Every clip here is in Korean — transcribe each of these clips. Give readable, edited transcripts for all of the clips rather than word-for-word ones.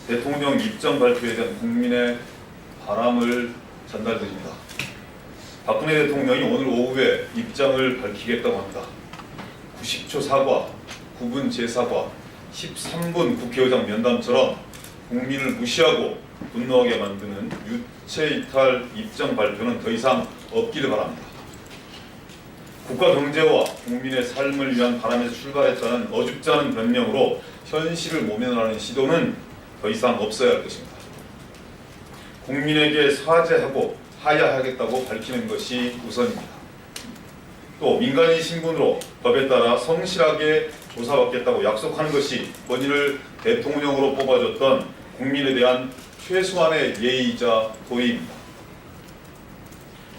대통령 입장 발표에 대한 국민의 바람을 전달드립니다. 박근혜 대통령이 오늘 오후에 입장을 밝히겠다고 합니다. 90초 사과, 9분 재사과, 13분 국회의장 면담처럼 국민을 무시하고 분노하게 만드는 유체이탈 입장 발표는 더 이상 없기를 바랍니다. 국가 경제와 국민의 삶을 위한 바람에서 출발했다는 어줍지 않은 변명으로 현실을 모면하는 시도는 더 이상 없어야 할 것입니다. 국민에게 사죄하고 하야하겠다고 밝히는 것이 우선입니다. 또 민간인 신분으로 법에 따라 성실하게 조사받겠다고 약속하는 것이 본인을 대통령으로 뽑아줬던 국민에 대한 최소한의 예의이자 도의입니다.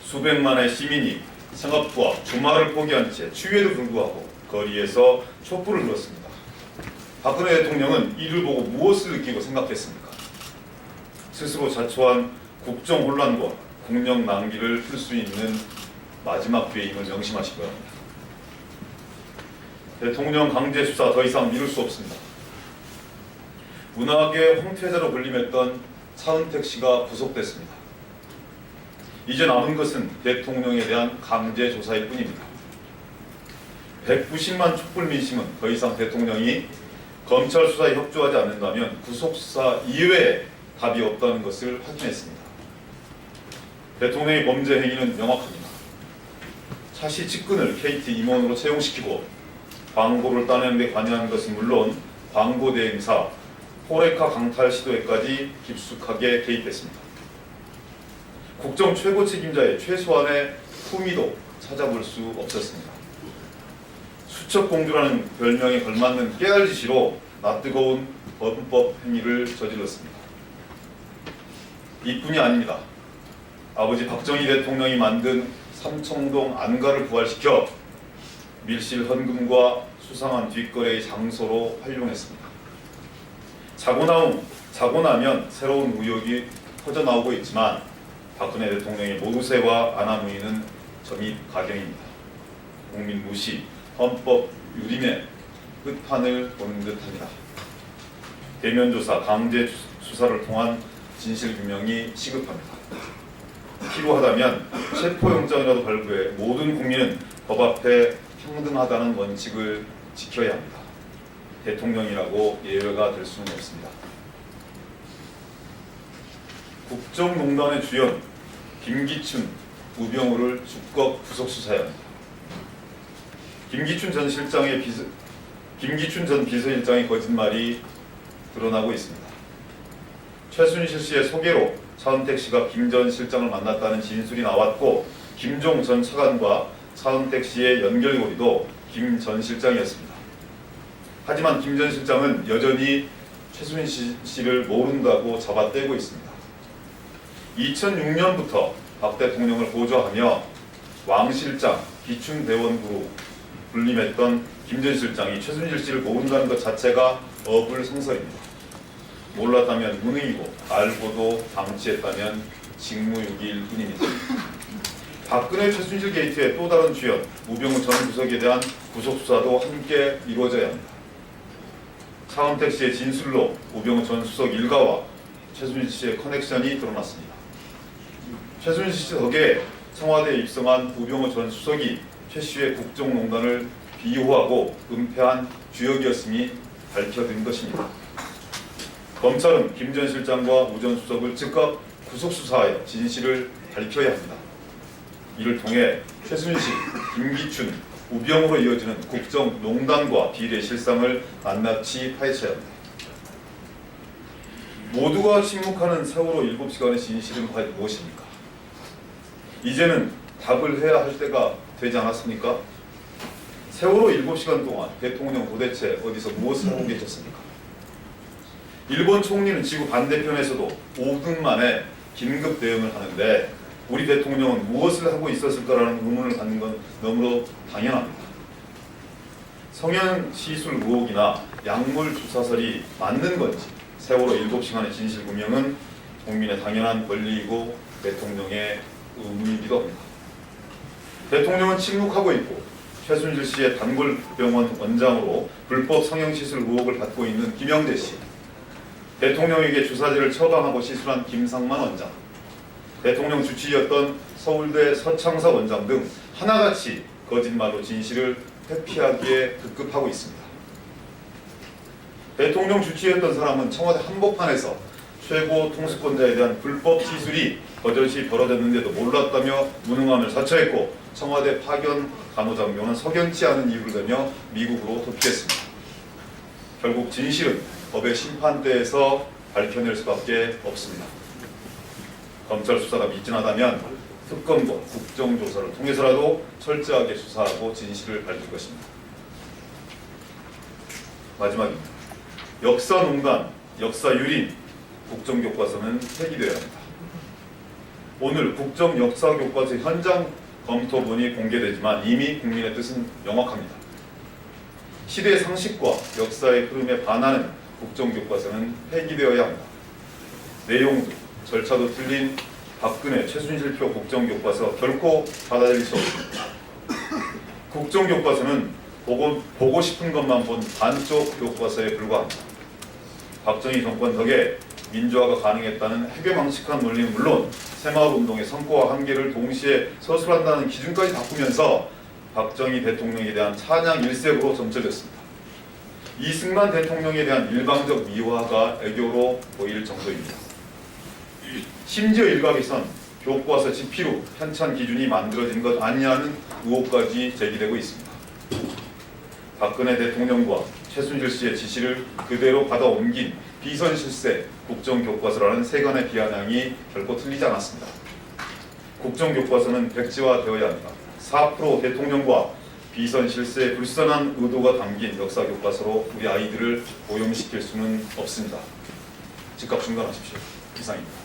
수백만의 시민이 생업부와 주말을 포기한 채 추위에도 불구하고 거리에서 촛불을 들었습니다. 박근혜 대통령은 이를 보고 무엇을 느끼고 생각했습니까? 스스로 자초한 국정 혼란과 국력 낭비를 풀 수 있는 마지막 기회임을 명심하시기 바랍니다. 대통령 강제 수사 더 이상 미룰 수 없습니다. 문학의 황태자로 불림했던 차은택 씨가 구속됐습니다. 이제 남은 것은 대통령에 대한 강제 조사일 뿐입니다. 190만 촛불 민심은 더 이상 대통령이 검찰 수사에 협조하지 않는다면 구속 수사 이외에 답이 없다는 것을 확인했습니다. 대통령의 범죄 행위는 명확합니다. 차시 측근을 KT 임원으로 채용시키고 광고를 따내는 데 관여한 것은 물론 광고 대행사 호레카 강탈 시도에까지 깊숙하게 개입했습니다. 국정 최고 책임자의 최소한의 품위도 찾아볼 수 없었습니다. 수첩공주라는 별명에 걸맞는 깨알짓이로 낯뜨거운 범법 행위를 저질렀습니다. 이뿐이 아닙니다. 아버지 박정희 대통령이 만든 삼청동 안가를 부활시켜 밀실 헌금과 수상한 뒷거래의 장소로 활용했습니다. 자고 나면 새로운 의혹이 터져나오고 있지만 박근혜 대통령의 모세와 아나무인은 점입 가경입니다. 국민 무시, 헌법 유린의 끝판을 보는 듯합니다. 대면조사, 강제 수사를 통한 진실규명이 시급합니다. 필요하다면 체포영장이라도 발부해 모든 국민은 법 앞에 평등하다는 원칙을 지켜야 합니다. 대통령이라고 예외가 될 수는 없습니다. 국정농단의 주연 김기춘, 우병우를 즉각 구속수사해야 합니다. 김기춘 전 비서실장의 거짓말이 드러나고 있습니다. 최순실 씨의 소개로 차은택 씨가 김 전 실장을 만났다는 진술이 나왔고 김종 전 차관과 차은택 씨의 연결고리도 김 전 실장이었습니다. 하지만 김 전 실장은 여전히 최순실 씨를 모른다고 잡아떼고 있습니다. 2006년부터 박 대통령을 보좌하며 왕 실장, 기춘대원구로 불림했던 김 전 실장이 최순실 씨를 모른다는 것 자체가 어불성설입니다. 몰랐다면 무능이고 알고도 방치했다면 직무유기일 뿐입니다. 박근혜 최순실 게이트의 또 다른 주연 우병우 전 수석에 대한 구속수사도 함께 이루어져야 합니다. 차은택 씨의 진술로 우병우 전 수석 일가와 최순실 씨의 커넥션이 드러났습니다. 최순실 씨 덕에 청와대에 입성한 우병우 전 수석이 최 씨의 국정농단을 비호하고 은폐한 주역이었음이 밝혀진 것입니다. 검찰은 김 전 실장과 우 전 수석을 즉각 구속수사하여 진실을 밝혀야 합니다. 이를 통해 최순실, 김기춘, 우병우로 이어지는 국정농단과 비리의 실상을 낱낱이 파헤쳐야 합니다. 모두가 침묵하는 세월호 7시간의 진실은 과연 무엇입니까? 이제는 답을 해야 할 때가 되지 않았습니까? 세월호 7시간 동안 대통령 도대체 어디서 무엇을 하고 계셨습니까? 일본 총리는 지구 반대편에서도 5분 만에 긴급 대응을 하는데 우리 대통령은 무엇을 하고 있었을까라는 의문을 갖는 건 너무도 당연합니다. 성형시술 의혹이나 약물 주사설이 맞는 건지 세월호 7시간의 진실규명은 국민의 당연한 권리이고 대통령의 의무이기도 합니다. 대통령은 침묵하고 있고 최순실 씨의 단골병원 원장으로 불법 성형시술 의혹을 받고 있는 김영재 씨, 대통령에게 주사제를 처방하고 시술한 김상만 원장, 대통령 주치의였던 서울대 서창사 원장 등 하나같이 거짓말로 진실을 회피하기에 급급하고 있습니다. 대통령 주치의였던 사람은 청와대 한복판에서 최고 통수권자에 대한 불법 시술이 버젓이 벌어졌는데도 몰랐다며 무능함을 자처했고, 청와대 파견 간호장교는 석연치 않은 이유를 대며 미국으로 도피했습니다. 결국 진실은 법의 심판대에서 밝혀낼 수밖에 없습니다. 검찰 수사가 미진하다면 특검과 국정조사를 통해서라도 철저하게 수사하고 진실을 밝힐 것입니다. 마지막입니다. 역사농단, 역사유린, 국정교과서는 폐기되어야 합니다. 오늘 국정역사교과서 현장 검토본이 공개되지만 이미 국민의 뜻은 명확합니다. 시대 상식과 역사의 흐름에 반하는 국정교과서는 폐기되어야 합니다. 내용도 절차도 틀린 박근혜, 최순실표 국정교과서 결코 받아들일 수 없습니다. 국정교과서는 보고 싶은 것만 본 반쪽 교과서에 불과합니다. 박정희 정권 덕에 민주화가 가능했다는 해괴망측한 논리는 물론 새마을운동의 성과와 한계를 동시에 서술한다는 기준까지 바꾸면서 박정희 대통령에 대한 찬양 일색으로 점쳐졌습니다. 이승만 대통령에 대한 일방적 미화가 애교로 보일 정도입니다. 심지어 일각에선 교과서 집필 후 편찬 기준이 만들어진 것 아니냐는 의혹까지 제기되고 있습니다. 박근혜 대통령과 최순실 씨의 지시를 그대로 받아 옮긴 비선실세 국정교과서라는 세간의 비아냥이 결코 틀리지 않았습니다. 국정교과서는 백지화되어야 합니다. 4% 대통령과 비선실세의 불선한 의도가 담긴 역사교과서로 우리 아이들을 오염시킬 수는 없습니다. 즉각 중단하십시오. 이상입니다.